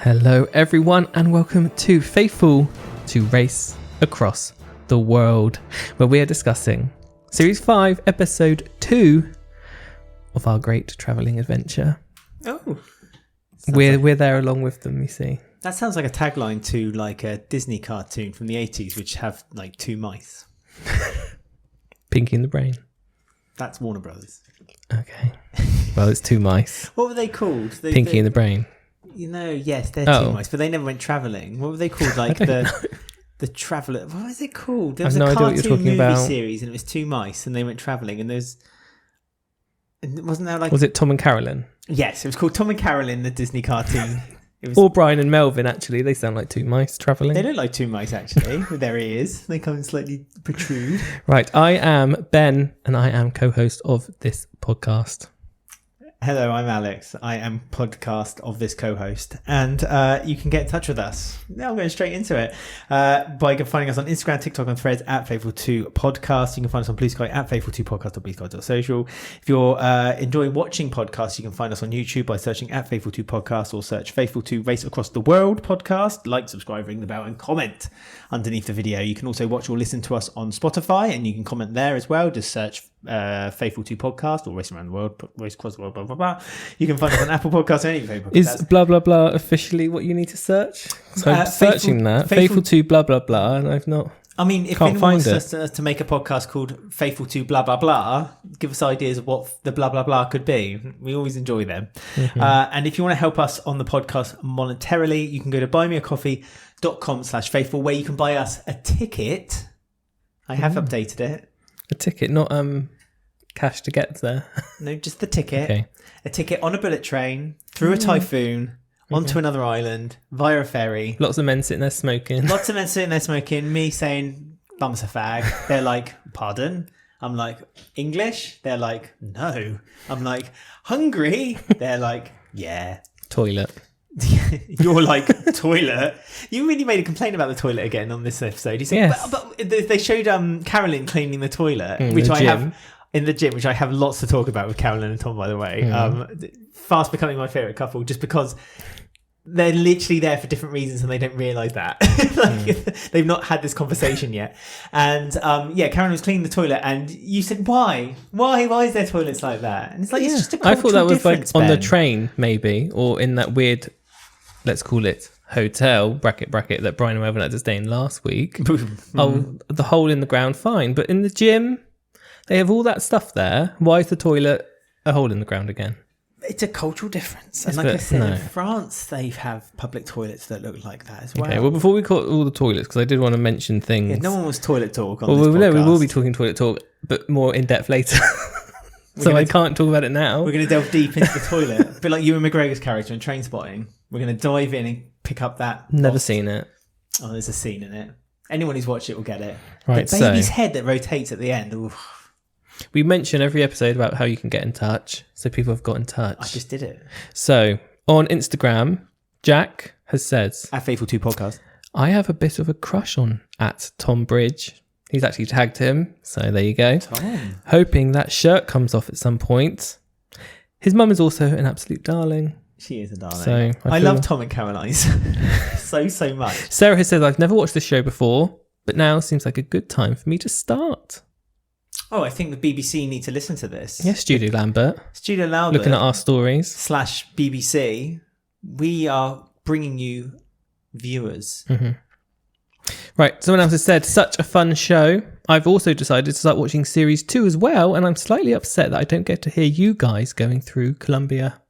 Hello everyone and welcome to Faithful to Race Across the World, where we are discussing Series 5, Episode 2 of our great travelling adventure. Oh. We're there along with them, you see. That sounds like a tagline to like a Disney cartoon from the 80s, which have like two mice. Pinky in the Brain. That's Warner Brothers. Okay. Well, it's two mice. What were they called? Pinky in the Brain. You know, yes, they're two mice, but they never went travelling. What were they called? Like the Traveller. What was it called? There was a cartoon movie series, and it was two mice, and they went travelling. And wasn't there like? Was it Tom and Carolyn? Yes, it was called Tom and Carolyn, the Disney cartoon. It was... Or Brian and Melvin. Actually, they sound like two mice travelling. They look like two mice actually, with their ears. They come and slightly protrude. Right, I am Ben, and I am co-host of this podcast. Hello, I'm Alex. I am podcast of this co-host, and you can get in touch with us. Now I'm going straight into it by finding us on Instagram, TikTok, and Threads at Faithful2Podcast. You can find us on Blue Sky at Faithful2Podcast.bluesky.social. If you're enjoying watching podcasts, you can find us on YouTube by searching at Faithful2Podcast or search Faithful2 Race Across the World Podcast. Like, subscribe, ring the bell, and comment underneath the video. You can also watch or listen to us on Spotify, and you can comment there as well. Just search Faithful2 Podcast or Race Around the World, Race Across the World, blah, blah, blah. You can find us on Apple Podcasts or any favorite podcast. Is blah, blah, blah officially what you need to search? So I'm searching Faithful2 blah, blah, blah, and I've not... I mean, if anyone wants us to make a podcast called Faithful2 blah, blah, blah, give us ideas of what the blah, blah, blah could be. We always enjoy them. Mm-hmm. And if you want to help us on the podcast monetarily, you can go to buymeacoffee.com/faithful, where you can buy us a ticket. I have updated it. A ticket, not cash to get there. No, just the ticket. Okay. A ticket on a bullet train, through a typhoon, onto another island, via a ferry. Lots of men sitting there smoking. Me saying, bum's a fag. They're like, pardon? I'm like, English? They're like, no. I'm like, hungry? They're like, yeah. Toilet. You're like, toilet? You really made a complaint about the toilet again on this episode. You said, yes. but they showed Carolyn cleaning the toilet, which I have in the gym, which I have lots to talk about with Carolyn and Tom, by the way. Fast becoming my favourite couple, just because they're literally there for different reasons and they don't realise that. They've not had this conversation yet. And Carolyn was cleaning the toilet and you said, why? Why is there toilets like that? And it's like, it's just a cultural difference, I thought that was like on the train, maybe, or in that weird, let's call it, hotel, bracket, that Brian and Melvin had to stay in last week. The hole in the ground, fine. But in the gym, they have all that stuff there. Why is the toilet a hole in the ground again? It's a cultural difference. And like I said, in France, they have public toilets that look like that as well. Okay, well, before we call all the toilets, because I did want to mention things. Yeah, no one wants toilet talk on this podcast. No, we will be talking toilet talk, but more in depth later. I can't talk about it now. We're going to delve deep into the toilet. A bit like Ewan McGregor's character in Trainspotting. We're going to dive in and pick up that. Never seen it. Oh, there's a scene in it. Anyone who's watched it will get it. Right, the baby's head that rotates at the end. Oof. We mention every episode about how you can get in touch. So people have got in touch. I just did it. So on Instagram, Jack has said, at Faithful2 Podcast, I have a bit of a crush on at Tom Bridge. He's actually tagged him. So there you go. Tom. Hoping that shirt comes off at some point. His mum is also an absolute darling. She is a darling. So I love Tom and Caroline so much. Sarah has said, I've never watched this show before, but now seems like a good time for me to start. Oh, I think the BBC need to listen to this. Yes, Studio Lambert. Looking at our stories. / BBC. We are bringing you viewers. Mm-hmm. Right, someone else has said, such a fun show. I've also decided to start watching Series 2 as well, and I'm slightly upset that I don't get to hear you guys going through Columbia.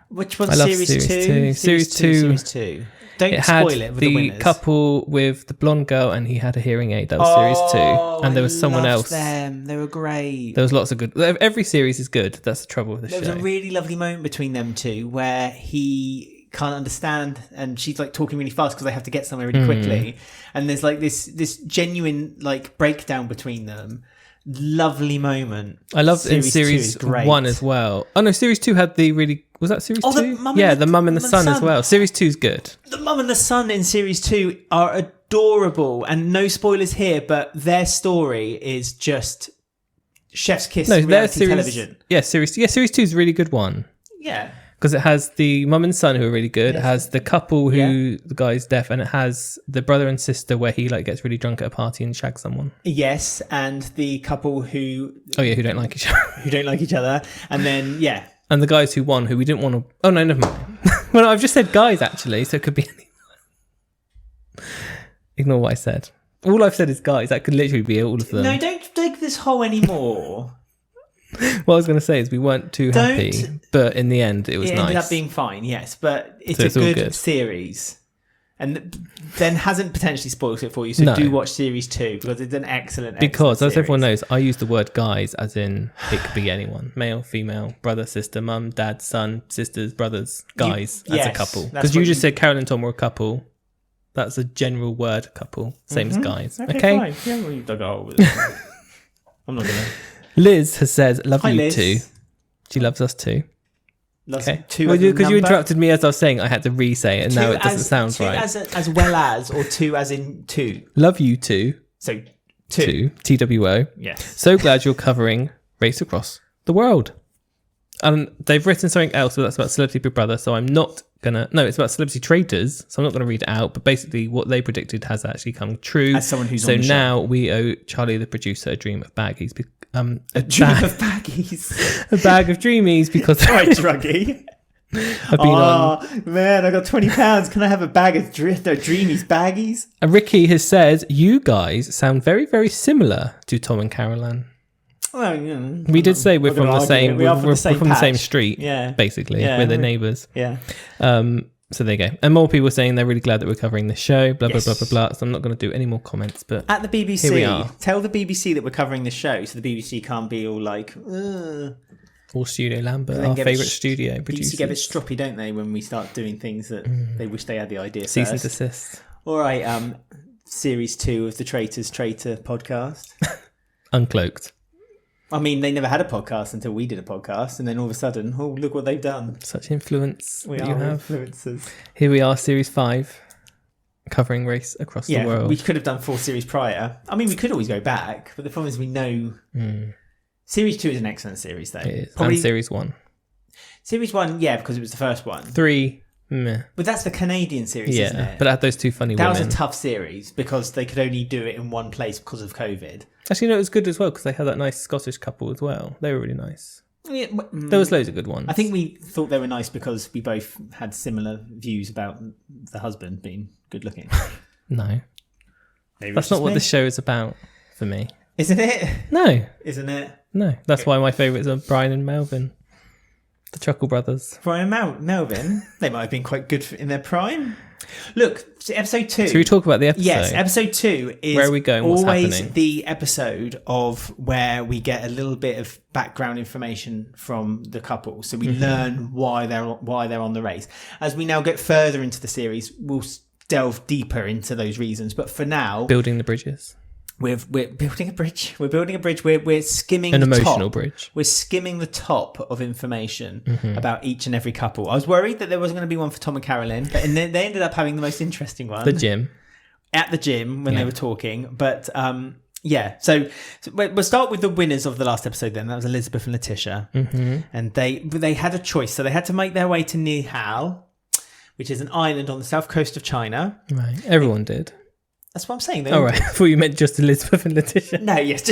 Which one's Series 2? Series 2. Don't spoil it with the winners. Couple with the blonde girl and he had a hearing aid. That was Series 2. And there was someone else. Them. They were great. There was lots of good. Every series is good. That's the trouble with the show. There was a really lovely moment between them two where he can't understand and she's like talking really fast because they have to get somewhere really quickly. And there's like this genuine like breakdown between them. Lovely moment. I loved in Series 1 as well. Oh no, Series 2 had the really... Was that Series 2? The mum and the son as well. Series 2 is good. The mum and the son in Series 2 are adorable. And no spoilers here, but their story is just chef's kiss reality television. Yeah, Series 2 is a really good one. Yeah. Because it has the mum and son who are really good. Yes. It has the couple who the guy's deaf, and it has the brother and sister where he like gets really drunk at a party and shags someone. Yes, and the couple who who don't like each other. Who don't like each other, and then and the guys who won who we didn't want to. Oh no, never mind. Well, I've just said guys actually, so it could be anyone. Ignore what I said. All I've said is guys. That could literally be all of them. No, don't dig this hole anymore. What I was going to say is we weren't too happy, but in the end it was nice. It ended up being fine, yes, but it's a good series. And then hasn't potentially spoiled it for you, so do watch series 2 because it's an excellent Because, as everyone knows, I use the word guys as in it could be anyone. Male, female, brother, sister, mum, dad, son, sisters, brothers, guys, as a couple. Because you just said Carolyn and Tom were a couple. That's a general word, couple. Same as guys. Okay? Fine. Yeah, well, you dug a hole with it. I'm not going to... Liz has said, love you too. She loves us too. Okay. Because you interrupted me as I was saying, I had to re-say it, and now it doesn't sound right. As well as, or two as in two? Love you too. So, two. TWO. Yes. So glad you're covering Race Across the World. And they've written something else, but that's about Celebrity Big Brother, so I'm not gonna... No, it's about Celebrity Traitors, so I'm not going to read it out, but basically what they predicted has actually come true. As someone who's on the show. So now we owe Charlie, the producer, a dream of baggies. A dream of baggies. A bag of dreamies because... Right, druggy. Man, I got £20. Can I have a bag of dreamies baggies? Ricky has said, you guys sound very, very similar to Tom and Caroline. Well, we did say we're from the same. We're from the same street. Yeah, basically, we're the neighbours. Yeah. So there you go. And more people saying they're really glad that we're covering this show. Blah blah blah blah blah. So I'm not going to do any more comments. But at the BBC, here we are. Tell the BBC that we're covering this show, so the BBC can't be all like. Or Studio Lambert, our favourite studio producers. BBC get a bit stroppy, don't they, when we start doing things that they wish they had the idea. Cease and desist. All right, series 2 of the Traitors Traitor podcast. Uncloaked. I mean, they never had a podcast until we did a podcast, and then all of a sudden, oh, look what they've done. Such influence. We are influencers. Here we are, Series 5, covering Race Across the World. We could have done 4 series prior. I mean, we could always go back, but the problem is we know... Series 2 is an excellent series, though. It is. Probably... And Series 1. Series 1, yeah, because it was the first one. 3, meh. But that's the Canadian series, isn't it? But it had those 2 funny women. That was a tough series because they could only do it in one place because of COVID. Actually, no, it was good as well because they had that nice Scottish couple as well. They were really nice. Yeah, there was loads of good ones. I think we thought they were nice because we both had similar views about the husband being good looking. No. Maybe that's not what this show is about for me. Isn't it? No. Isn't it? No. That's why my favourites are Brian and Melvin. The Chuckle Brothers. Brian and Melvin? They might have been quite good in their prime. Look, episode 2. Should we talk about the episode? Yes, episode 2 is where are we going? What's always happening? The episode of where we get a little bit of background information from the couple. So we learn why they're on the race. As we now get further into the series, we'll delve deeper into those reasons. But for now... Building the bridges. We're building a bridge. We're skimming an the emotional top. Bridge. We're skimming the top of information about each and every couple. I was worried that there wasn't going to be one for Tom and Carolyn, but they ended up having the most interesting one. The gym. At the gym when they were talking. But so we'll start with the winners of the last episode then. That was Elizabeth and Letitia. And they had a choice. So they had to make their way to Nihal, which is an island on the south coast of China. Right. Everyone did. That's what I'm saying. All right. I thought you meant just Elizabeth and Letitia. No, yes,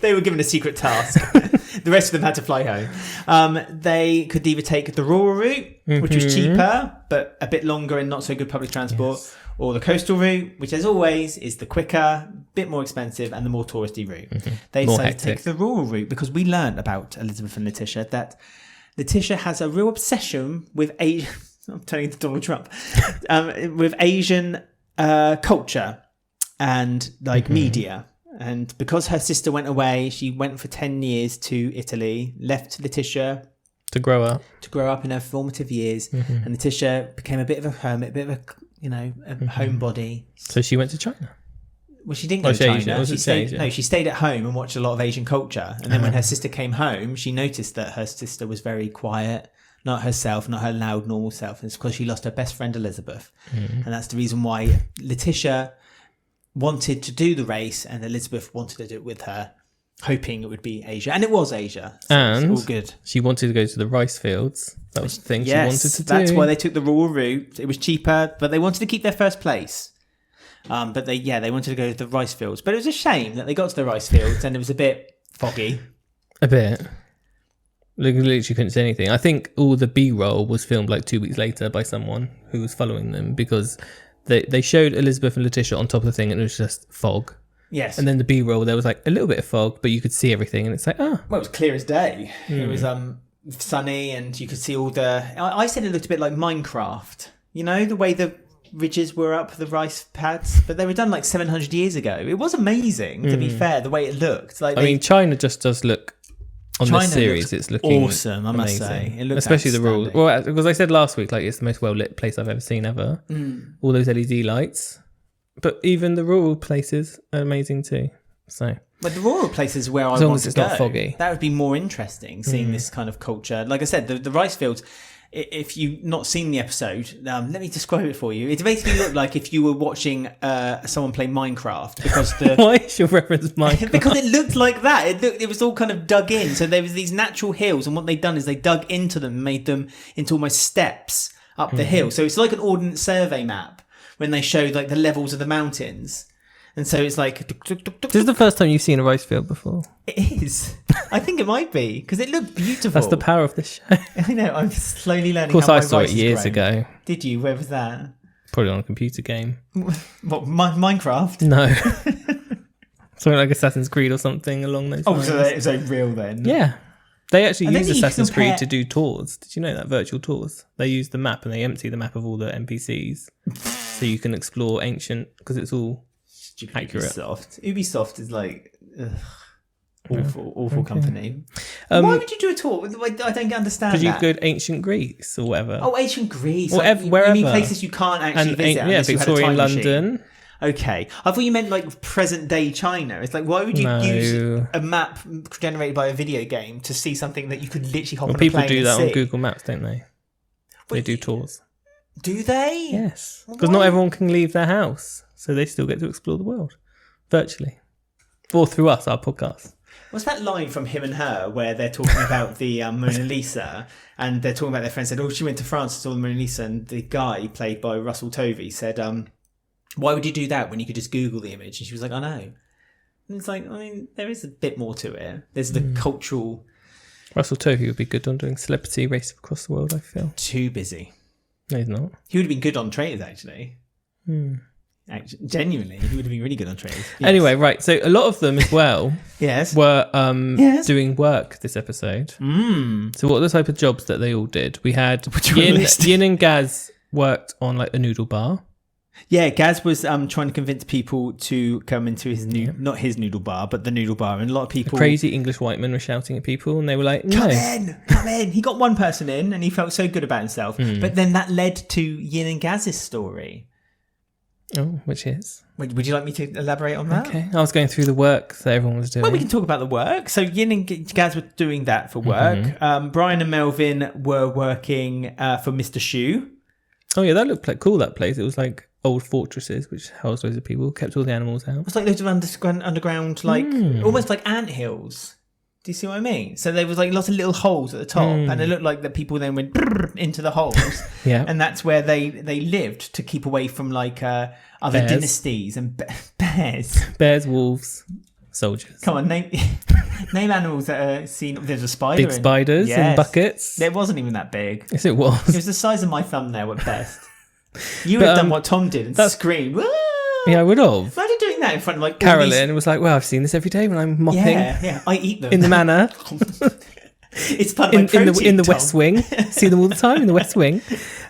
they were given a secret task. The rest of them had to fly home. They could either take the rural route, which was cheaper, but a bit longer and not so good public transport, or the coastal route, which as always is the quicker, bit more expensive, and the more touristy route. They decided to take the rural route because we learned about Elizabeth and Letitia that Letitia has a real obsession with Asian... I'm turning into Donald Trump. With Asian... culture and media, and because her sister went away, she went for 10 years to Italy, left Letitia to grow up in her formative years, and Letitia became a bit of a hermit, a bit of a homebody. So she went to China. Well, she didn't go to China. She stayed at home and watched a lot of Asian culture, and then when her sister came home, she noticed that her sister was very quiet. Not herself, not her loud, normal self. And it's because she lost her best friend, Elizabeth. And that's the reason why Letitia wanted to do the race and Elizabeth wanted to do it with her. hoping it would be Asia, and it was Asia. So and it was all good. She wanted to go to the rice fields. That was the thing she wanted to do. That's why they took the rural route. It was cheaper, but they wanted to keep their first place. But they wanted to go to the rice fields. But it was a shame that they got to the rice fields and it was a bit foggy. A bit. Literally couldn't see anything. I think all the B-roll was filmed like 2 weeks later by someone who was following them, because they showed Elizabeth and Letitia on top of the thing and it was just fog. Yes. And then the B-roll, there was like a little bit of fog, but you could see everything and it's like, Well, it was clear as day. It was sunny and you could see all the... I said it looked a bit like Minecraft. You know, the way the ridges were up the rice pads, but they were done like 700 years ago. It was amazing, to be fair, the way it looked. Like, I mean, China just does look... On this series, it's looking awesome, I must say. It looks especially the rules. Well, because I said last week, like, it's the most well-lit place I've ever seen ever. All those LED lights. But even the rural places are amazing too. So... But the rural places where I want to go. As long as it's not foggy. That would be more interesting, seeing this kind of culture. Like I said, the rice fields... If you've not seen the episode, let me describe it for you. It basically looked like if you were watching someone play Minecraft, because the why is your reference Minecraft? Because it looked like that. It was all kind of dug in. So there was these natural hills, and what they'd done is they dug into them, made them into almost steps up the hill. So it's like an ordnance survey map when they showed like the levels of the mountains. And so it's like... This is the first time you've seen a rice field before. It is. I think it might be, because it looked beautiful. That's the power of this show. I know, I'm slowly learning. Of course, I saw it years ago. Did you? Where was that? Probably on a computer game. What, Minecraft? No. Something like Assassin's Creed or something along those lines. Oh, so it's like real then? Yeah. They actually use Assassin's Creed to do tours. Did you know that? Virtual tours. They use the map and they empty the map of all the NPCs so you can explore ancient, because it's all... accurate. Ubisoft is like awful company. Why would you do a tour? I don't understand. Because you go to ancient Greece or whatever. Oh, ancient Greece. Wherever. You mean places you can't actually visit? Yeah, Victorian London. Machine. Okay, I thought you meant like present day China. It's like, why would you use a map generated by a video game to see something that you could literally hop on a plane and see? People do that on Google Maps, don't they? They do tours. Do they? Yes, because not everyone can leave their house. So they still get to explore the world, virtually. Or through us, our podcast. What's that line from Him and Her where they're talking about the Mona Lisa, and they're talking about their friend said, she went to France and saw the Mona Lisa, and the guy, played by Russell Tovey, said, why would you do that when you could just Google the image? And she was like, I know. And it's like, I mean, there is a bit more to it. There's the cultural... Russell Tovey would be good on doing Celebrity Race Across the World, I feel. Too busy. No, he's not. He would have been good on Traitors, actually. Actually, genuinely, he would have been really good on Traitors. Yes. Anyway, right. So a lot of them as well were doing work this episode. So what are the type of jobs that they all did? We had Yin and Gaz worked on like a noodle bar. Yeah, Gaz was trying to convince people to come into his not his noodle bar, but the noodle bar. And a lot of people... The crazy English white men were shouting at people and they were like, no. Come in. He got one person in and he felt so good about himself. But then that led to Yin and Gaz's story. Oh, which is? Would you like me to elaborate on that? Okay. I was going through the work that everyone was doing. Well, we can talk about the work. So Yin and Gaz were doing that for work. Brian and Melvin were working for Mr. Shoe. Oh, yeah, that looked like cool, that place. It was like old fortresses, which housed loads of people, kept all the animals out. It's like loads of underground, like almost like anthills. Do you see what I mean? So there was like lots of little holes at the top, and it looked like that people then went into the holes. Yeah, and that's where they lived to keep away from like other dynasties and bears, wolves, soldiers. Come on, name animals that are seen. There's a spider. Big spiders in buckets. It wasn't even that big. Yes, it was. It was the size of my thumbnail at best. You would have done what Tom did and screamed. Woo! Yeah, I would have. Imagine doing that in front of like Carolyn was like, well, I've seen this every day when I'm mopping. Yeah, I eat them in the manor. It's part of my protein, in the West Wing. See them all the time in the West Wing.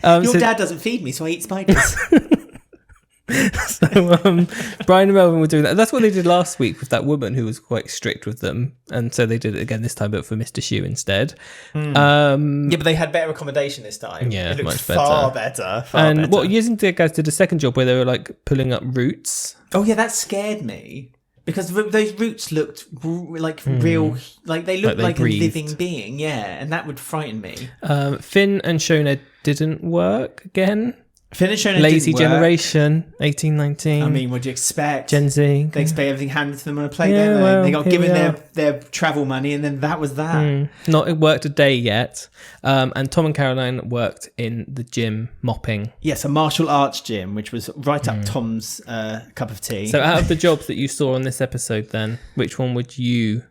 Your dad doesn't feed me, so I eat spiders. So Brian and Melvin were doing that. That's what they did last week with that woman who was quite strict with them, and so they did it again this time, but for Mr. Shoe instead. But they had better accommodation this time. Yeah, it looked much far better. What Years and Guys did a second job where they were like pulling up roots. Oh yeah, that scared me because those roots looked like real, like they looked like a living being. Yeah, and that would frighten me. Finn and Shona didn't work again. Finn and Shona Lazy didn't work. generation, 1819. I mean, what do you expect? Gen Z. They expect everything handed to them on a plate, Yeah, don't they? well, They got here given we are. their travel money, and then that was that. Not worked a day yet. And Tom and Caroline worked in the gym mopping. Yes, a martial arts gym, which was right up Tom's cup of tea. So out of the jobs that you saw on this episode then, which one would you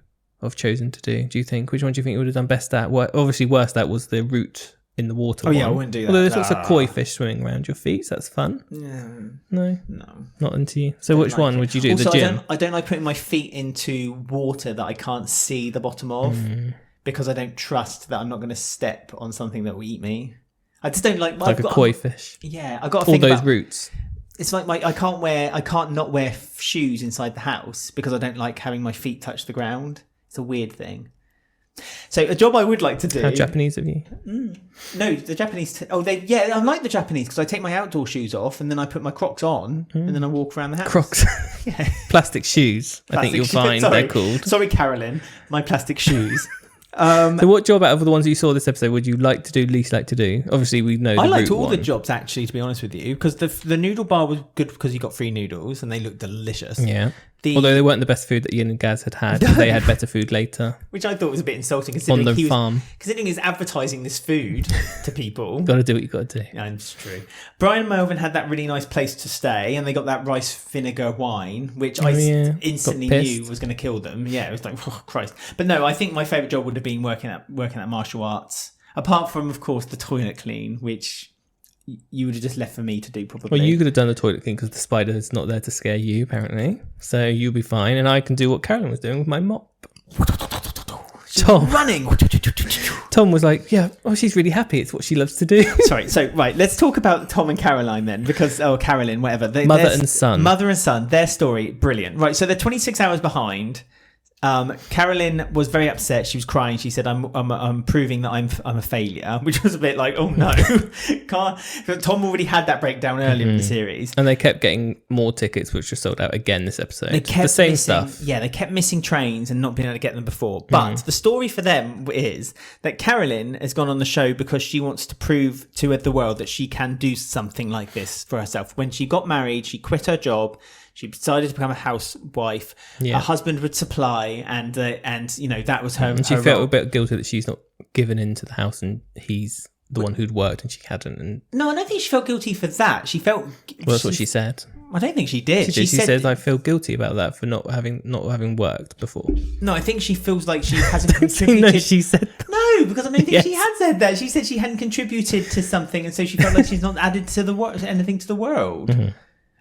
have chosen to do you think? Which one do you think you would have done best at? Obviously worst at was the route in the water. Oh yeah, I wouldn't do that. Although there's lots of koi fish swimming around your feet, so that's fun. Yeah. No, not into you. So Don't which like one it. would you do? Also, The gym? I don't like putting my feet into water that I can't see the bottom of because I don't trust that I'm not going to step on something that will eat me. I just don't like Like a koi fish. Yeah, I got to All think those about, routes. It's like I can't not wear shoes inside the house because I don't like having my feet touch the ground. It's a weird thing. So a job I would like to do. How Japanese of you? No, the Japanese. I like the Japanese because I take my outdoor shoes off and then I put my Crocs on and then I walk around the house. Crocs. Yeah. Plastic shoes. I think you'll find they're called. Sorry, Carolyn. My plastic shoes. So what job out of the ones you saw this episode would you like to do, least like to do? Obviously we know I liked route all one. the jobs actually, to be honest with you, because the noodle bar was good because you got free noodles and they looked delicious. Yeah. Although they weren't the best food that Yin and Gaz had. They had better food later. Which I thought was a bit insulting On the farm. Considering he's advertising this food to people. Got to do what you got to do. Yeah, it's true. Brian and Melvin had that really nice place to stay, and they got that rice vinegar wine, which I instantly knew was going to kill them. Yeah, it was like, oh, Christ. But no, I think my favourite job would have been working at martial arts. Apart from, of course, the toilet clean, which you would have just left for me to do probably. Well, you could have done the toilet clean because the spider is not there to scare you, apparently. So you'll be fine, and I can do what Carolyn was doing with my mop. Tom running. Tom was like, yeah, she's really happy. It's what she loves to do. Sorry. So, right, let's talk about Tom and Caroline then, because, Carolyn, whatever. Mother and son. Mother and son, their story, brilliant. Right, so they're 26 hours behind. Carolyn was very upset. She was crying. She said, I'm proving that I'm a failure, which was a bit like, oh no. Tom already had that breakdown earlier in the series. And they kept getting more tickets, which were sold out again this episode. They kept the same missing, stuff. Yeah, they kept missing trains and not being able to get them before. But the story for them is that Carolyn has gone on the show because she wants to prove to the world that she can do something like this for herself. When she got married, she quit her job. She decided to become a housewife. Yeah. Her husband would supply, and that was her. And she her felt role. a bit guilty that she's not given into the house and he's the one who'd worked and she hadn't. And No, I don't think she felt guilty for that. She felt. that's what she said. I don't think she did. She said, I feel guilty about that for not having worked before. No, I think she feels like she hasn't contributed. No, she said that. No, because I don't think Yes. she had said that. She said she hadn't contributed to something, and so she felt like she's not added to anything to the world. Mm-hmm.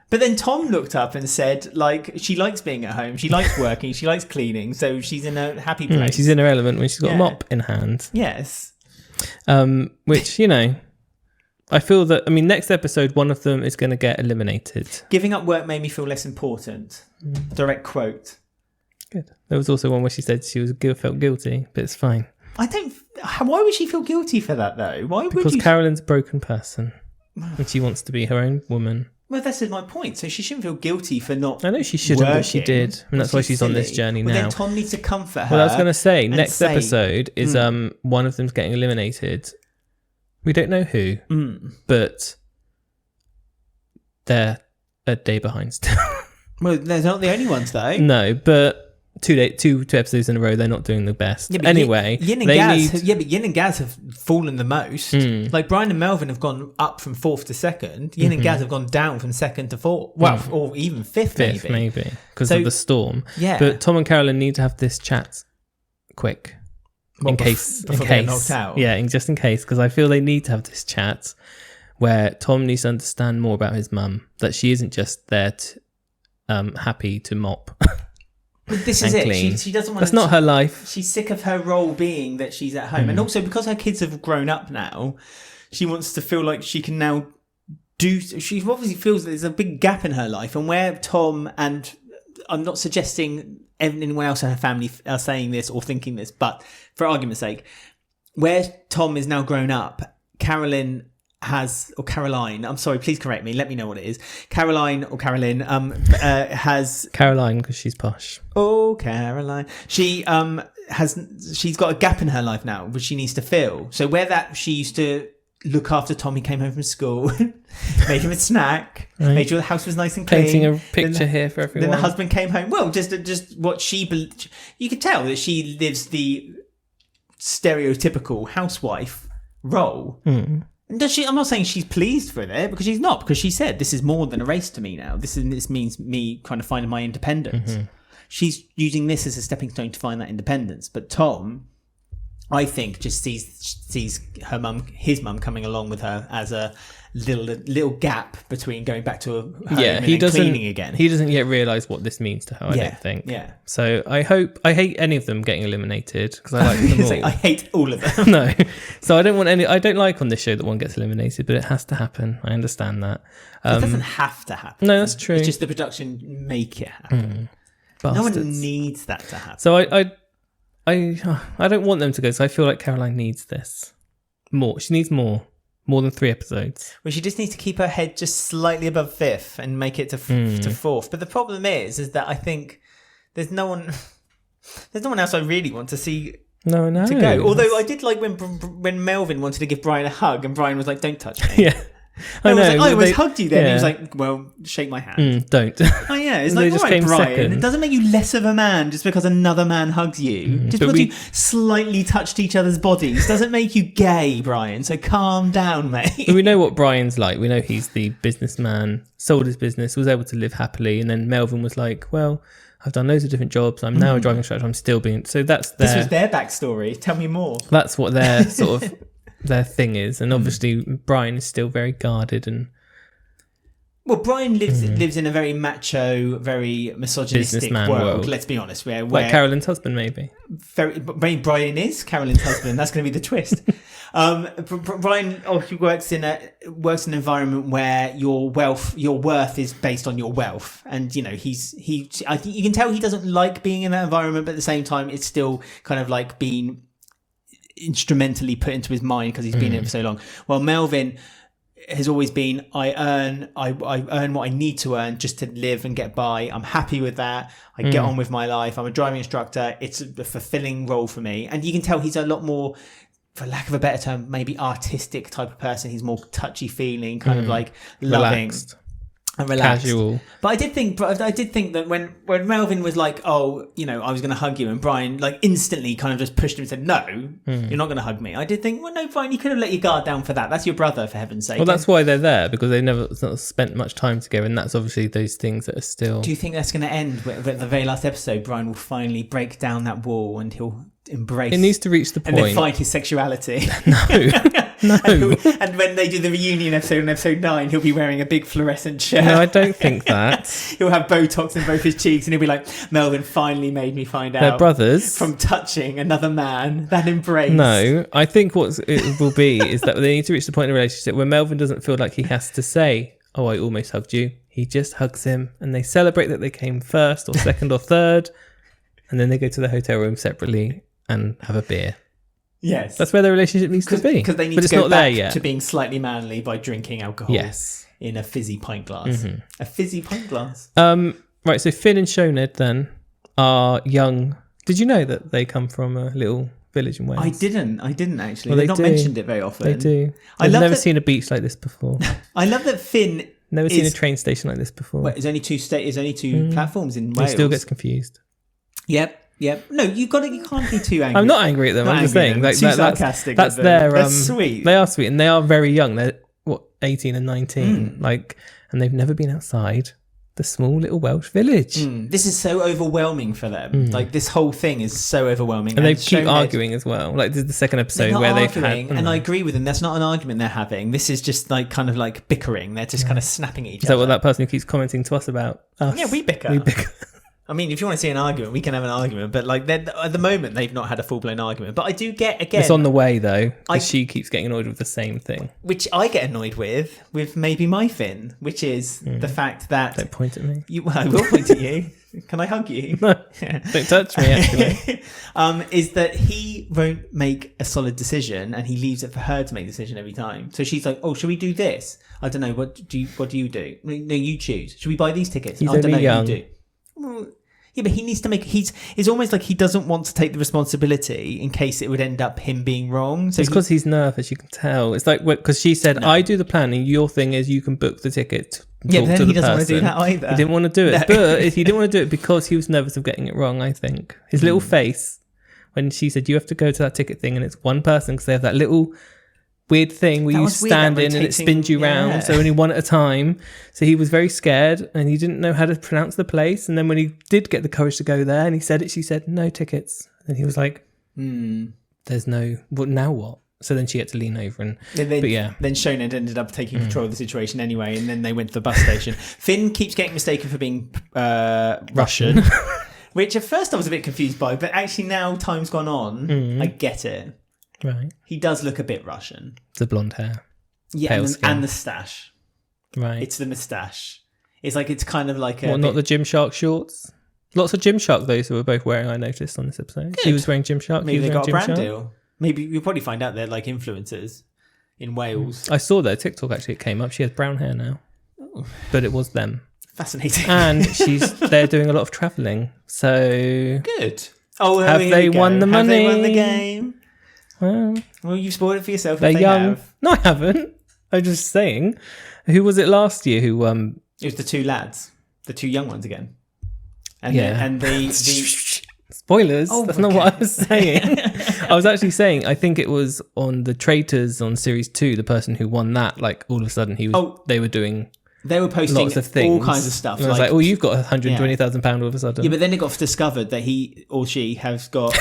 But then Tom looked up and said, like, she likes being at home, she likes working, she likes cleaning, so she's in a happy place. She's in her element when she's got a mop in hand. Yes. Which, I feel that, next episode, one of them is going to get eliminated. Giving up work made me feel less important. Direct quote. Good. There was also one where she said felt guilty, but it's fine. Why would she feel guilty for that, though? Because Carolyn's a broken person and she wants to be her own woman. Well, that's my point. So she shouldn't feel guilty for not. I know she shouldn't, but she did, and that's why she's on this journey now. Then Tom needs to comfort her. Well, I was going to say next episode is one of them's getting eliminated. We don't know who, but they're a day behind still. Well, they're not the only ones though. No, but two episodes in a row, they're not doing the best. Yeah, anyway, Yin and Gaz have fallen the most. Like Brian and Melvin have gone up from 4th to 2nd. Yin and Gaz have gone down from 2nd to 4th. Well, or even 5th maybe because of the storm. Yeah. But Tom and Carolyn need to have this chat quick. In case they're knocked out. Yeah, just in case, because I feel they need to have this chat where Tom needs to understand more about his mum, that she isn't just there happy to mop. But this is it. She doesn't want. That's not her life. She's sick of her role being that she's at home, and also because her kids have grown up now, she wants to feel like she can now do. She obviously feels that there's a big gap in her life, and where Tom and I'm not suggesting anyone else in her family are saying this or thinking this, but for argument's sake, where Tom is now grown up, Caroline, I'm sorry, please correct me, let me know what it is. Caroline or Carolyn has Caroline, because she's posh. Oh, Caroline. She's got a gap in her life now which she needs to fill. So where that she used to look after Tom. He came home from school, made him a snack, Right. made sure the house was nice and clean. Painting a picture here for everyone. Then the husband came home. Well, just what you could tell that she lives the stereotypical housewife role. Mm. And does she? I'm not saying she's pleased for it, because she's not. Because she said, "This is more than a race to me now. This means me kind of finding my independence." Mm-hmm. She's using this as a stepping stone to find that independence. But Tom, I think, just sees his mum coming along with her as a little gap between going back to home and cleaning again. He doesn't yet realise what this means to her, I don't think. Yeah. So I hate any of them getting eliminated, because I like them all. I hate all of them. No. So I don't like on this show that one gets eliminated, but it has to happen. I understand that. It doesn't have to happen. No, that's true. It's just the production make it happen. No one needs that to happen. So I don't want them to go, so I feel like Caroline needs this. More. She needs more than 3 episodes. Well, she just needs to keep her head just slightly above 5th and make it to 4th. But the problem is that I think there's no one else I really want to see to go. Although I did like when Melvin wanted to give Brian a hug and Brian was like, "Don't touch me." Yeah. I know. I always hugged you then. Yeah. He was like, "Well, shake my hand." Don't. Oh yeah, it's like, all right, Brian. Second. It doesn't make you less of a man just because another man hugs you. Just because you slightly touched each other's bodies doesn't make you gay, Brian. So calm down, mate. We know what Brian's like. We know he's the businessman, sold his business, was able to live happily, and then Melvin was like, "Well, I've done loads of different jobs. I'm now a driving instructor. I'm still being..." So this was their backstory. Tell me more. That's what their sort of their thing is, and obviously Brian is still very guarded and. Well, Brian lives in a very macho, very misogynistic world. Let's be honest, where like Carolyn's husband, maybe. Brian is Carolyn's husband. That's going to be the twist. Brian, he works in an environment where your worth is based on your wealth, and you know I think you can tell he doesn't like being in that environment, but at the same time, it's still kind of like being instrumentally put into his mind because he's been in it for so long. Well, Melvin has always been, I earn what I need to earn just to live and get by. I'm happy with that. I get on with my life. I'm a driving instructor. It's a fulfilling role for me. And you can tell he's a lot more, for lack of a better term, maybe artistic type of person. He's more touchy-feeling, kind of like loving. And relaxed. Casual. But I did think that when Melvin was like, "Oh, you know, I was going to hug you," and Brian like instantly kind of just pushed him and said, "No, you're not going to hug me." I did think, well, no, Brian, you could have let your guard down for that. That's your brother, for heaven's sake. Well, that's why they're there, because they never sort of spent much time together, and that's obviously those things that are still. Do you think that's going to end with the very last episode? Brian will finally break down that wall and he'll embrace. It needs to reach the point and then find his sexuality. No. And when they do the reunion episode on episode 9, he'll be wearing a big fluorescent shirt. No, I don't think that. He'll have Botox in both his cheeks and he'll be like, "Melvin finally made me find out." They're brothers. From touching another man. That embrace. No, I think what it will be is that they need to reach the point in the relationship where Melvin doesn't feel like he has to say, "Oh, I almost hugged you." He just hugs him and they celebrate that they came first or second or third. And then they go to the hotel room separately and have a beer. Yes. That's where their relationship needs to be. Because they need to go back to being slightly manly by drinking alcohol. Yes. In a fizzy pint glass. Mm-hmm. A fizzy pint glass. Right, so Finn and Shona then are young. Did you know that they come from a little village in Wales? I didn't actually. Well, they've not mentioned it very often. They do. I've never seen a beach like this before. I love that Finn Never seen a train station like this before. Well, there's only two platforms in Wales. He still gets confused. Yep. No, you can't be too angry. I'm not angry at them. I'm just saying, like, too sarcastic. That's their. They're sweet. They are sweet, and they are very young. They're 18 and 19, and they've never been outside the small little Welsh village. This is so overwhelming for them. Like, this whole thing is so overwhelming, and they keep arguing as well. Like, this is the second episode where they've had, and I agree with them. That's not an argument they're having. This is just like kind of like bickering. They're just kind of snapping at each other. Is that what that person who keeps commenting to us about us? Yeah, we bicker. I mean, if you want to see an argument, we can have an argument. But like at the moment, they've not had a full-blown argument. But I do get, again... It's on the way, though, because she keeps getting annoyed with the same thing. Which I get annoyed with maybe my Finn, which is the fact that... Don't point at me. I will point at you. Can I hug you? No, don't touch me, actually. Is that he won't make a solid decision, and he leaves it for her to make the decision every time. So she's like, "Oh, should we do this? I don't know. What do you do? No, you choose. Should we buy these tickets? He's I don't know. young. You do." Well, Yeah, but he needs to make. It's almost like he doesn't want to take the responsibility in case it would end up him being wrong. So it's because he's nervous. You can tell. It's like because she said, "I do the planning. Your thing is you can book the ticket." Yeah, but then he doesn't want to do that either. He didn't want to do it, but he didn't want to do it because he was nervous of getting it wrong. I think his little face when she said, "You have to go to that ticket thing," and it's one person because they have that little weird thing where you stand in and it spins you round, so only one at a time. So he was very scared and he didn't know how to pronounce the place. And then when he did get the courage to go there and he said it, she said, "No tickets." And he was like, "There's no, well, now what?" So then she had to lean over and then Shona ended up taking control of the situation anyway, and then they went to the bus station. Finn keeps getting mistaken for being Russian. Which at first I was a bit confused by, but actually now time's gone on, I get it. Right. He does look a bit Russian. The blonde hair. Yeah, and the stash. Right. It's the moustache. It's kind of like a... Well, not the Gymshark shorts? Lots of Gymshark, those who were both wearing, I noticed on this episode. Good. He was wearing Gymshark. Maybe they got a brand deal. Maybe you'll probably find out they're like influencers in Wales. I saw their TikTok actually, it came up. She has brown hair now. Oh. But it was them. Fascinating. And they're doing a lot of travelling. So... Good. Oh, have they won the money? Have they won the game? Well, you've spoiled it for yourself. They're young. Have. No, I haven't. I'm just saying. Who was it last year who... It was the two lads. The two young ones again. And the Spoilers. That's not what I was saying. I was actually saying, I think it was on the Traitors on series 2, the person who won that, like all of a sudden they were doing... They were posting lots of things. all kinds of stuff. And I was like, you've got £120,000 all of a sudden. Yeah, but then it got discovered that he or she has got...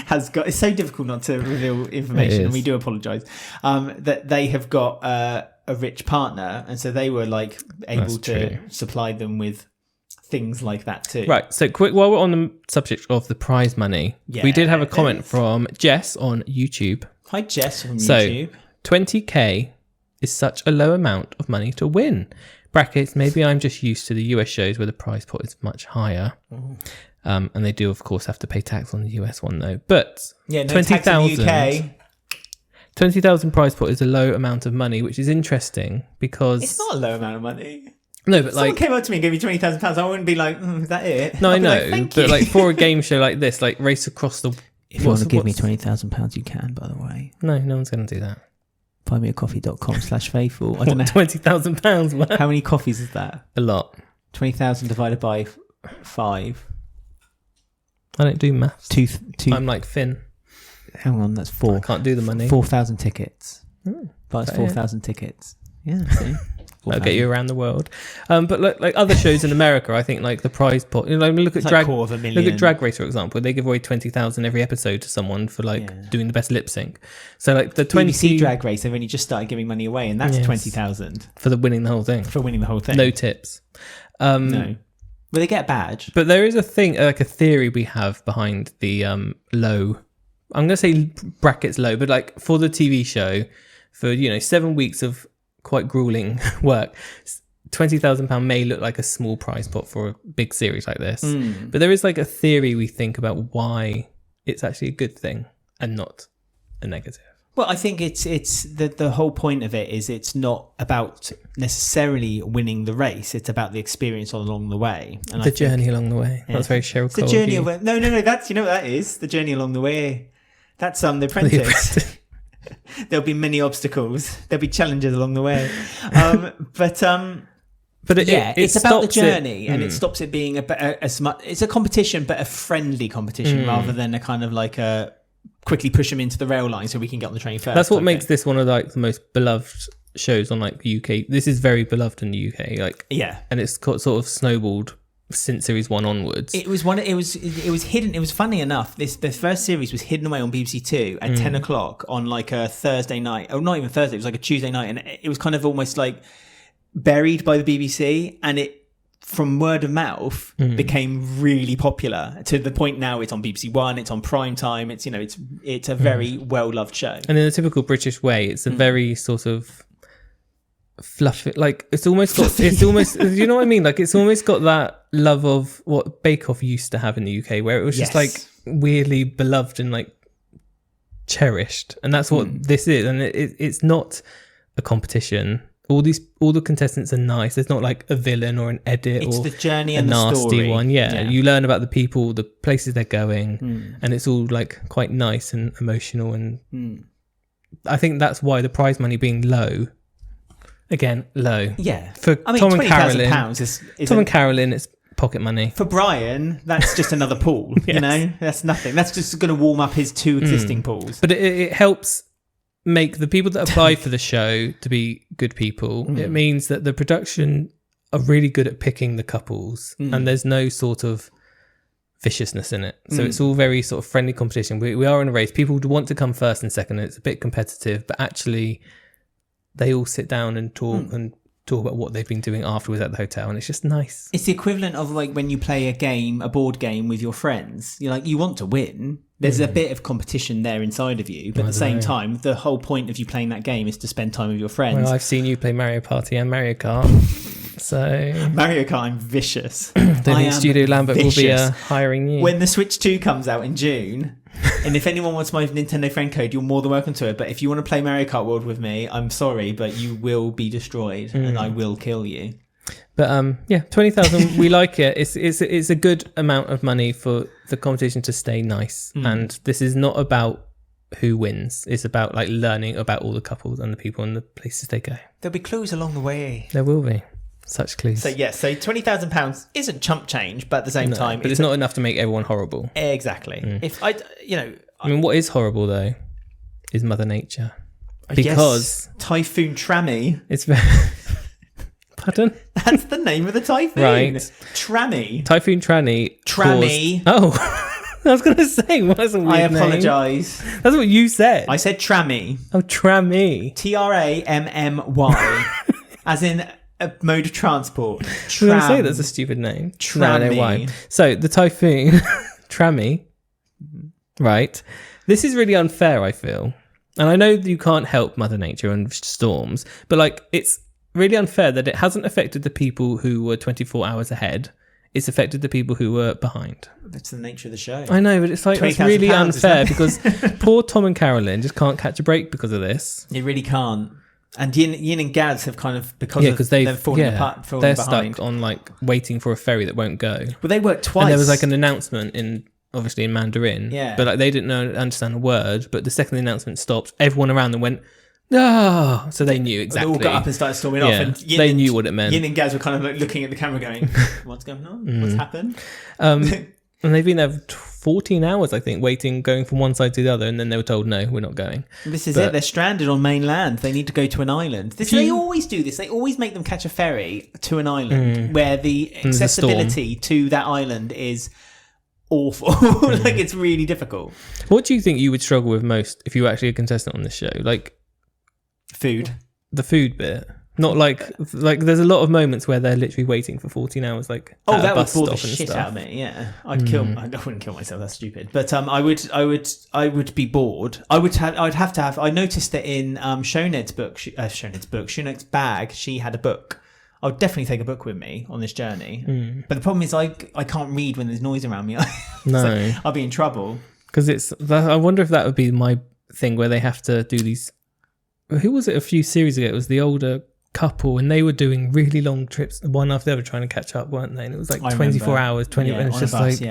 it's so difficult not to reveal information, and we do apologise, that they have got a rich partner, and so they were like able to supply them with things like that too. Right, so quick, while we're on the subject of the prize money, we did have a comment from Jess on YouTube. Hi Jess from YouTube. 20k is such a low amount of money to win. Brackets, maybe I'm just used to the US shows where the prize pot is much higher. And they do, of course, have to pay tax on the US one, though. But 20,000 prize pot is a low amount of money, which is interesting because... It's not a low amount of money. No, but someone came up to me and gave me £20,000, I wouldn't be like, is that it? No, I know. But like for a game show like this, like Race Across the... If you want to give me £20,000, you can, by the way. No one's going to do that. buymeacoffee.com/faithful. I don't know. £20,000. How many coffees is that? A lot. 20,000 divided by 5. I don't do maths. Two. I'm like Finn. Hang on, that's 4. I can't do the money. 4,000 tickets. But it's 4,000 tickets. Yeah, see? That'll get you around the world. But like other shows in America, I think like the prize pot. You know, look at Drag Race, for example. They give away 20,000 every episode to someone for doing the best lip sync. So like the BBC Drag Race, they've only just started giving money away, and that's 20,000 for winning the whole thing. No tips. No. Well, they get a badge. But there is a thing, like a theory we have behind the low. I'm going to say brackets low, but like for the TV show, for 7 weeks of quite grueling work, £20,000 may look like a small prize pot for a big series like this. But there is like a theory we think about why it's actually a good thing and not a negative. Well, I think it's the whole point of it is it's not about necessarily winning the race. It's about the experience along the way. And the journey along the way. Yeah. That's very Cheryl Cole. The journey of no. That's what that is. The journey along the way. That's The Apprentice. There'll be many obstacles. There'll be challenges along the way. But it's about the journey, and it stops it being it's a competition, but a friendly competition rather than a kind of like a quickly push them into the rail line so we can get on the train first. That's what makes this one of like the most beloved shows on like the UK. This is very beloved in the UK, and it's sort of snowballed since series 1 onwards. It was hidden. It was funny enough. The first series was hidden away on BBC 2 at 10 o'clock on like a Thursday night. Oh, not even Thursday. It was like a Tuesday night, and it was kind of almost like buried by the BBC, and it from word of mouth became really popular to the point now it's on BBC 1, it's on prime time, it's it's a very well loved show. And in a typical British way, it's a very sort of fluffy, like it's almost you know what I mean, like it's almost got that love of what Bake Off used to have in the UK, where it was just like weirdly beloved and like cherished, and that's what this is. And it's not a competition. all the contestants are nice. There's not like a villain or an edit it's or the journey a and the nasty story. one. Yeah, you learn about the people, the places they're going, and it's all like quite nice and emotional. And I think that's why the prize money being low. Again, low. Yeah. For Tom and Carolyn, £20,000 Tom and Carolyn, it's pocket money. For Brian, that's just another pool. Yes. You know, that's nothing. That's just going to warm up his 2 existing pools. But it helps make the people that apply for the show to be good people. It means that the production are really good at picking the couples, and there's no sort of viciousness in it. So it's all very sort of friendly competition. We are in a race. People want to come first and second, and it's a bit competitive, but actually they all sit down and talk about what they've been doing afterwards at the hotel, and it's just nice. It's the equivalent of like when you play a board game with your friends. You're like, you want to win. There's a bit of competition there inside of you, but at the same time, the whole point of you playing that game is to spend time with your friends. Well, I've seen you play Mario Party and Mario Kart, so Mario Kart, I'm vicious. Studio Lambert will be hiring you when the Switch 2 comes out in June. And if anyone wants my Nintendo friend code, you're more than welcome to it. But if you want to play Mario Kart World with me, I'm sorry, but you will be destroyed and I will kill you. But 20,000, we like it. It's a good amount of money for the competition to stay nice. And this is not about who wins. It's about like learning about all the couples and the people and the places they go. There'll be clues along the way. There will be such clues. So so £20,000 isn't chump change, but at the same time, but it's not enough to make everyone horrible. Exactly. If I mean, what is horrible though is Mother Nature, because Typhoon Trammy. It's very. Pardon? That's the name of the typhoon. Right. Trammy. Typhoon Trammy. Trammy. Oh, I was going to say, what is a weird name? I apologise. That's what you said. I said Trammy. Oh, Trammy. Trammy. As in a mode of transport. I was going to say that's a stupid name. Trammy. No, I know why. So, the typhoon, Trammy, right? This is really unfair, I feel. And I know you can't help Mother Nature and storms, but like, it's really unfair that it hasn't affected the people who were 24 hours ahead. It's affected the people who were behind. That's the nature of the show. I know, but it's like it's really unfair because poor Tom and Carolyn just can't catch a break because of this. You really can't. And Yin and Gaz have kind of because they've fallen apart. They're stuck on like waiting for a ferry that won't go. Well, they worked twice. And there was like an announcement obviously in Mandarin. Yeah. But like they didn't understand a word. But the second the announcement stopped, everyone around them went, "Ah!" So they knew exactly. They all got up and started storming off, and they knew what it meant. Yin and Gaz were kind of like looking at the camera, going, "What's going on? What's happened?" And they've been there 14 hours, I think, waiting, going from one side to the other, and then they were told, "No, we're not going." This is it. They're stranded on mainland. They need to go to an island. They always do this. They always make them catch a ferry to an island where the accessibility to that island is awful. Like it's really difficult. What do you think you would struggle with most if you were actually a contestant on this show? Like food, the food bit. Not like there's a lot of moments where they're literally waiting for 14 hours, like that would bore the shit out of me. Yeah, I wouldn't kill myself. That's stupid. But I would be bored. I'd have to have. I noticed that in Shonet's bag, she had a book. I would definitely take a book with me on this journey. But the problem is I can't read when there's noise around me. No, so I'll be in trouble. Because I wonder if that would be my thing where they have to do these. Who was it a few series ago? It was the older couple, and they were doing really long trips, one after the other, trying to catch up, weren't they? And it was like 24 hours, 20 minutes. It's just bus,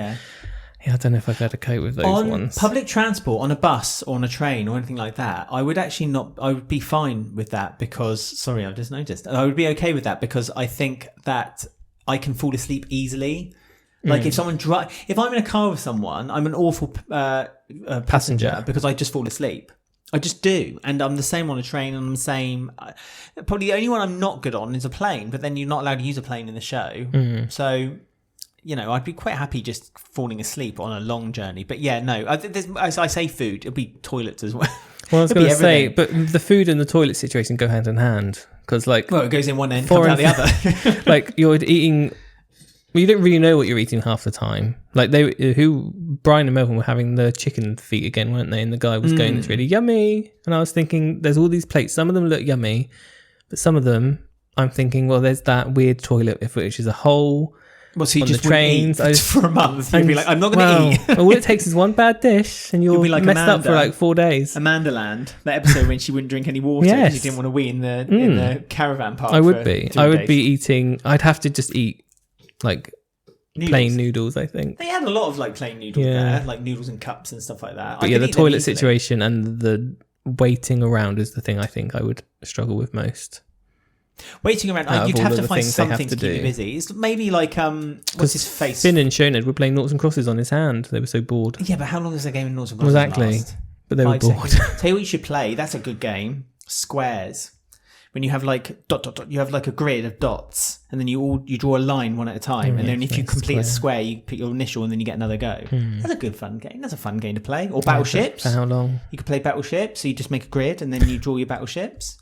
I don't know if I've had to cope with those ones. Public transport, on a bus or on a train or anything like that, I would be fine with that because, I've just noticed, I would be okay with that because I think that I can fall asleep easily. Like if I'm in a car with someone, I'm an awful passenger because I just fall asleep. I just do. And I'm the same on a train, and I'm the same. Probably the only one I'm not good on is a plane, but then you're not allowed to use a plane in the show. So, I'd be quite happy just falling asleep on a long journey. But yeah, no, as I say food, it'll be toilets as well. Well, I was going to say, but the food and the toilet situation go hand in hand. Because it goes in one end, comes out the other. Like you're eating... Well, you don't really know what you're eating half the time. Like Brian and Melvin were having the chicken feet again, weren't they? And the guy was going, "It's really yummy." And I was thinking, there's all these plates. Some of them look yummy, but some of them, I'm thinking, well, there's that weird toilet which is a hole. Well, so you on just the trains. for a month. You'd be like, I'm not going to eat. All it takes is one bad dish, and you'll be like messed Amanda. up for like 4 days. Amanda Land, that episode when she wouldn't drink any water because she didn't want to wee in the caravan park. I would be eating. I'd have to just eat like plain noodles. I think they had a lot of like plain noodles there, like noodles and cups and stuff like that. But the toilet situation and the waiting around is the thing I think I would struggle with most. Waiting around, you'd have to find something to keep you busy. It's maybe like what's his face? Finn and Shona were playing noughts and crosses on his hand. They were so bored. Yeah, but how long is the game of noughts and crosses last? But they were bored. Tell you what you should play. That's a good game. Squares. When you have like you have like a grid of dots, and then you draw a line one at a time, and then if you complete a square, you put your initial, and then you get another go. That's a good fun game. That's a fun game to play. Or battleships. For how long? You could play battleships. So you just make a grid, and then you draw your battleships.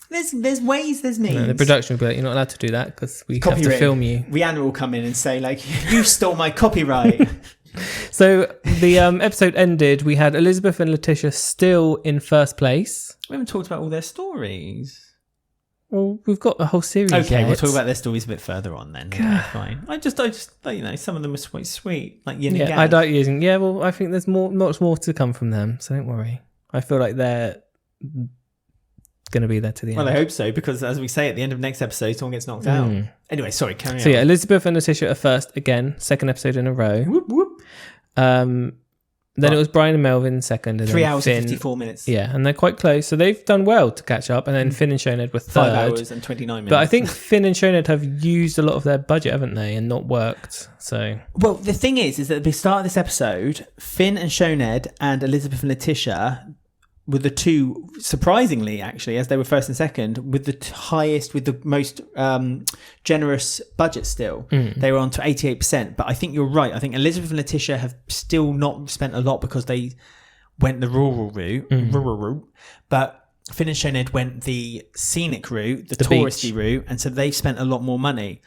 There's ways, there's means. No, the production will be like, you're not allowed to do that because we have to film you. Rihanna will come in and say like, you stole my copyright. So the episode ended. We had Elizabeth and Letitia still in first place. We haven't talked about all their stories. Well, we've got a whole series. Okay, yet. we'll talk about their stories a bit further on then. Okay, fine. I just, some of them are sweet, like Yin and Yang. I like using. Yeah, well, I think there's much more to come from them. So don't worry. I feel like they're going to be there to the end. Well, I hope so, because as we say at the end of next episode, someone gets knocked out. Anyway, sorry, carry on. So yeah, Elizabeth and Letitia are first again, second episode in a row. Whoop, whoop. Then it was Brian and Melvin second. And 3 then hours Finn, and 54 minutes. Yeah, and they're quite close. So they've done well to catch up. And then Finn and Shona were third. 5 hours and 29 minutes. But I think Finn and Shona have used a lot of their budget, haven't they? And not worked. So well, the thing is that at the start of this episode, Finn and Shoned and Elizabeth and Letitia were the two, surprisingly, actually, as they were first and second, with the most generous budget still. They were on to 88%. But I think you're right. I think Elizabeth and Letitia have still not spent a lot because they went the rural route. But Finn and Shoned went the scenic route, the touristy beach route. And so they've spent a lot more money.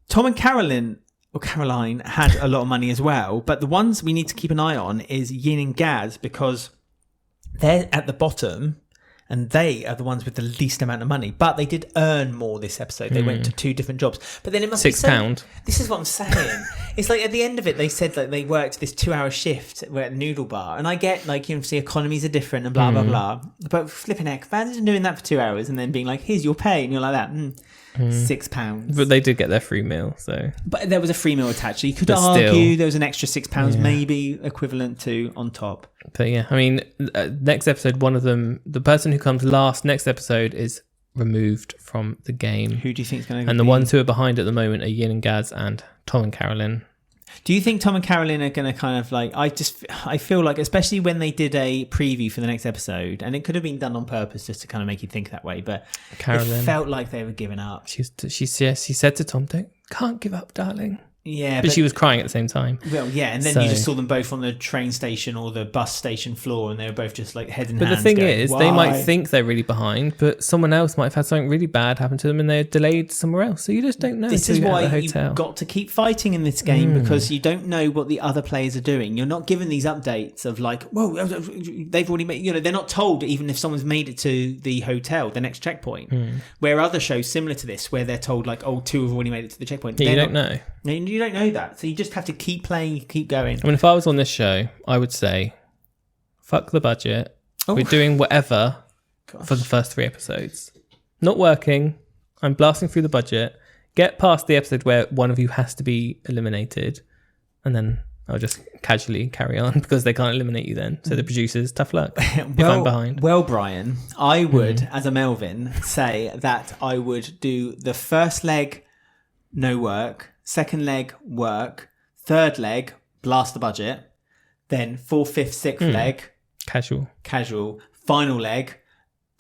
Tom and Caroline had a lot of money as well. But the ones we need to keep an eye on is Yin and Gaz, because they're at the bottom and they are the ones with the least amount of money, but they did earn more this episode. They went to 2 different jobs, but then it must be £6. This is what I'm saying. It's like at the end of it, they said that they worked this 2-hour shift at Noodle Bar, and I get like, you know, see, economies are different and blah blah blah, but flipping heck, imagine doing that for 2 hours and then being like, here's your pay, and you're like that. £6. But they did get their free meal, so. But there was a free meal attached, so you could argue there was an extra £6, maybe equivalent to on top. But yeah, I mean, next episode, one of them, the person who comes last next episode is removed from the game. Who do you think is going to be? And the ones who are behind at the moment are Yin and Gaz and Tom and Carolyn. Do you think Tom and Carolyn are going to kind of like, I feel like, especially when they did a preview for the next episode, and it could have been done on purpose just to kind of make you think that way, but Carolyn, it felt like they were giving up. She said to Tom, can't give up, darling. Yeah, but she was crying at the same time. Well, yeah, and then you just saw them both on the train station or the bus station floor, and they were both just like head in hands. But the thing is, why? They might think they're really behind, but someone else might have had something really bad happen to them, and they're delayed somewhere else. So you just don't know. This is why you've got to keep fighting in this game, because you don't know what the other players are doing. You're not given these updates of like, whoa, they've already made. You know, they're not told even if someone's made it to the hotel, the next checkpoint. Where other shows similar to this, where they're told like, oh, 2 have already made it to the checkpoint. Yeah, you don't know. You don't know that. So you just have to keep playing, keep going. I mean, if I was on this show, I would say, fuck the budget. We're doing whatever for the first 3 episodes. Not working. I'm blasting through the budget. Get past the episode where one of you has to be eliminated. And then I'll just casually carry on because they can't eliminate you then. So the producers, tough luck if I'm behind. Well, Brian, I would, as a Melvin, say that I would do the first leg, no work. Second leg, work. Third leg, blast the budget. Then 4th, 5th, 6th leg, casual. Final leg,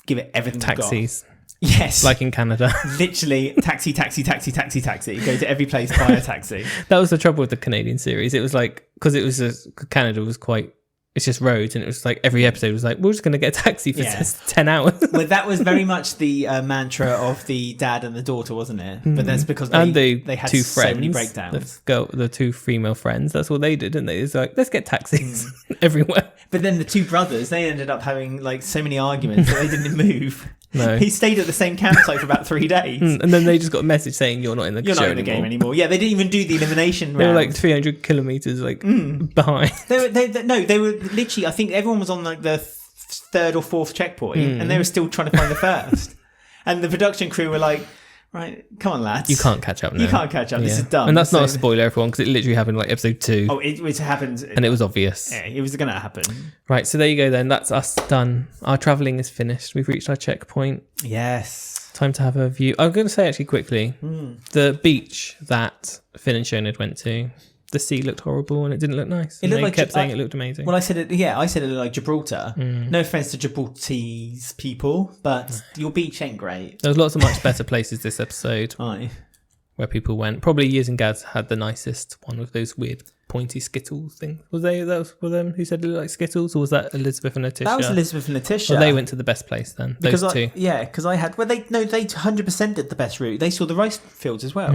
give it everything Taxis. You've got. Yes. Like in Canada. Literally, taxi. Go to every place, buy a taxi. That was the trouble with the Canadian series. It was like, because it was Canada was quite, it's just roads, and it was like every episode was like, we're just going to get a taxi for 10 hours. Well, that was very much the mantra of the dad and the daughter, wasn't it? But that's because they had 2 so friends, many breakdowns. The 2 female friends, that's what they did, didn't they? It's like, let's get taxis everywhere. But then the 2 brothers, they ended up having like so many arguments that they didn't move. No. He stayed at the same campsite for about 3 days. And then they just got a message saying you're not in the game anymore. Yeah, they didn't even do the elimination round. They were like 300 kilometres behind. They were literally, I think everyone was on like the third or fourth checkpoint and they were still trying to find the first. And the production crew were like, right, come on, lads. You can't catch up now. You can't catch up. This is done. And that's not a spoiler, everyone, because it literally happened like episode 2. Oh, it happened. And it was obvious. Yeah, it was going to happen. Right, so there you go then. That's us done. Our travelling is finished. We've reached our checkpoint. Yes. Time to have a view. I'm going to say actually quickly, the beach that Finn and Shona went to, the sea looked horrible and it didn't look nice. It looked like kept saying it looked amazing. Well, I said it looked like Gibraltar. No offense to Gibraltar's people, but your beach ain't great. There was lots of much better places this episode. Aye. Where people went. Probably Years and Gads had the nicest one with those weird pointy Skittles things. Were them who said it looked like Skittles, or was that Elizabeth and Letitia? That was Elizabeth and Letitia. Well, they went to the best place then. Those two. Because I had. Well, they 100% did the best route. They saw the rice fields as well,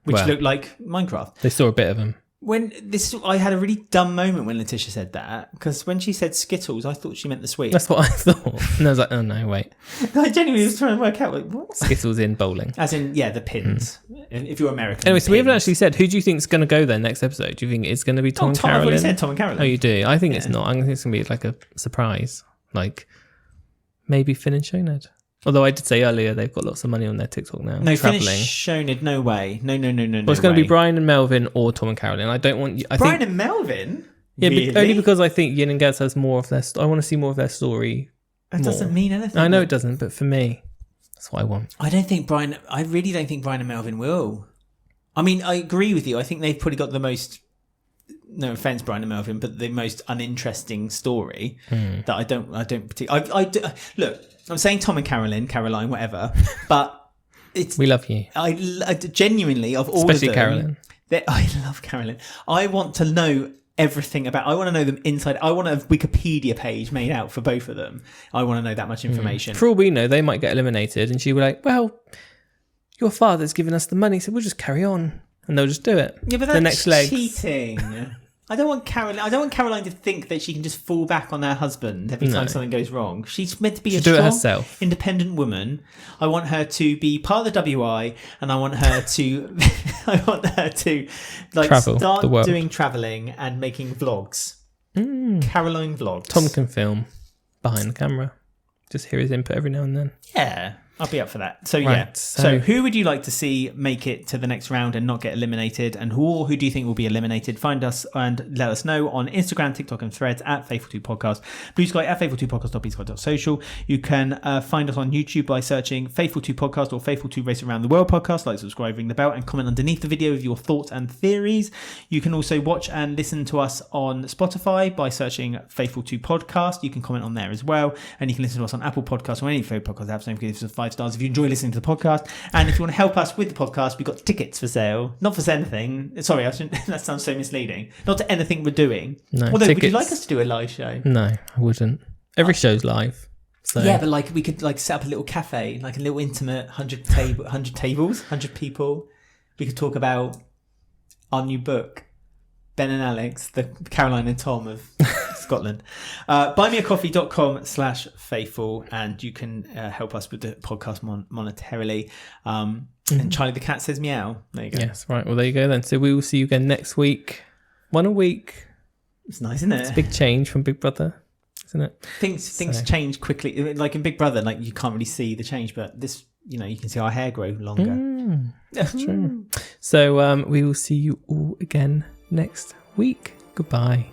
which looked like Minecraft. They saw a bit of them. I had a really dumb moment when Letitia said that, because when she said Skittles, I thought she meant the sweet. That's what I thought. And I was like, oh no, wait. I genuinely was trying to work out what Skittles in bowling. As in, the pins. If you're American. Anyway, so we haven't actually said, who do you think is going to go there next episode? Do you think it's going to be Tom and Carolyn? I've already said Tom and Carolyn. Oh, you do? I think it's not. I think it's going to be like a surprise. Like maybe Finn and Shona. Although I did say earlier they've got lots of money on their TikTok now. No, Finn and Shona, no way. No. Well, it's going to be Brian and Melvin or Tom and Carolyn. I don't want... Brian and Melvin? Yeah, really? Only because I think Yin and Gads has more of their... I want to see more of their story. That doesn't mean anything. I know it doesn't, but for me, that's what I want. I really don't think Brian and Melvin will. I mean, I agree with you. I think they've probably got the most... No offense, Brian and Melvin, but the most uninteresting story that I don't particularly. Look, I'm saying Tom and Caroline, whatever, but it's. We love you. I genuinely of all especially of them, Carolyn. I love Carolyn. I want to know everything about. I want to know them inside. I want a Wikipedia page made out for both of them. I want to know that much information. For all we know, they might get eliminated, and she will like, well, your father's given us the money, so we'll just carry on. And they'll just do it. Yeah, but that's cheating. I don't want Caroline to think that she can just fall back on her husband every time something goes wrong. She's meant to be a strong, independent woman. I want her to be part of the WI, and I want her to like start doing travelling and making vlogs. Caroline vlogs. Tom can film behind the camera. Just hear his input every now and then. Yeah. I'll be up for that. So who would you like to see make it to the next round and not get eliminated? And who do you think will be eliminated? Find us and let us know on Instagram, TikTok and Threads at Faithful2Podcast. Blue Sky at Faithful2Podcast.blogspot.social. You can find us on YouTube by searching Faithful2Podcast or Faithful2 Race Around the World Podcast. Like, subscribe, ring the bell and comment underneath the video with your thoughts and theories. You can also watch and listen to us on Spotify by searching Faithful2 Podcast. You can comment on there as well. And you can listen to us on Apple Podcasts or any favorite podcast apps. Don't forget to give us 5 stars if you enjoy listening to the podcast. And if you want to help us with the podcast, we've got tickets for sale. Not for anything. Sorry, that sounds so misleading. Not to anything we're doing. No, although, would you like us to do a live show? No, I wouldn't. Every show's live. So. Yeah, but like we could like set up a little cafe, like a little intimate 100 tables, 100 people. We could talk about our new book, Ben and Alex, the Caroline and Tom of Scotland. Buymeacoffee.com/faithful, and you can help us with the podcast monetarily. And Charlie the cat says meow. There you go. Yes, right. Well, there you go then. So we will see you again next week. One a week. It's nice, isn't it? It's a big change from Big Brother, isn't it? Things change quickly. Like in Big Brother, like you can't really see the change, but this, you can see our hair grow longer. That's true. So we will see you all again next week. Goodbye.